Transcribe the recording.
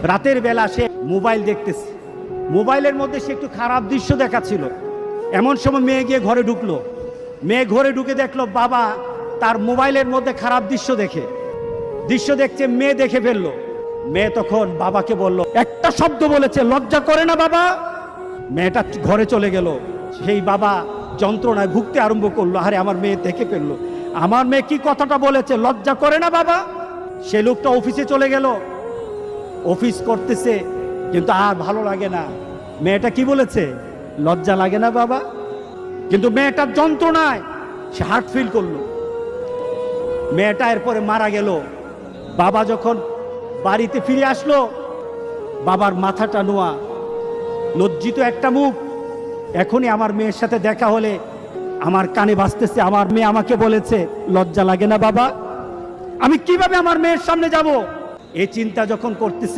রাতের বেলা সে মোবাইল দেখতেছে, মোবাইলের মধ্যে সে একটু খারাপ দৃশ্য দেখাচ্ছিল। এমন সময় মেয়ে গিয়ে ঘরে ঢুকলো। মেয়ে ঘরে ঢুকে দেখলো বাবা তার মোবাইলের মধ্যে খারাপ দৃশ্য দেখছে, মেয়ে দেখে ফেললো। মেয়ে তখন বাবাকে বলল, একটা শব্দ বলেছে, লজ্জা করে না বাবা? মেয়েটা ঘরে চলে গেল। সেই বাবা যন্ত্রণায় ভুগতে আরম্ভ করলো, আরে আমার মেয়ে দেখে ফেললো, আমার মেয়ে কি কথাটা বলেছে, লজ্জা করে না বাবা? সে লোকটা অফিসে চলে গেল, অফিস করতেছে, কিন্তু আর ভালো লাগে না। মেয়েটা কি বলেছে, লজ্জা লাগে না বাবা? কিন্তু মেয়েটার যন্ত্রণায় সে হার্ট ফিল করলো। মেয়েটা এরপরে মারা গেল। বাবা যখন বাড়িতে ফিরে আসলো, বাবার মাথাটা নোয়া, লজ্জিত একটা মুখ। এখনই আমার মেয়ের সাথে দেখা হলে আমার কানে বাজতেছে, আমার মেয়ে আমাকে বলেছে, লজ্জা লাগে না বাবা? আমি কিভাবে আমার মেয়ের সামনে যাব? এই চিন্তা যখন করতেছে,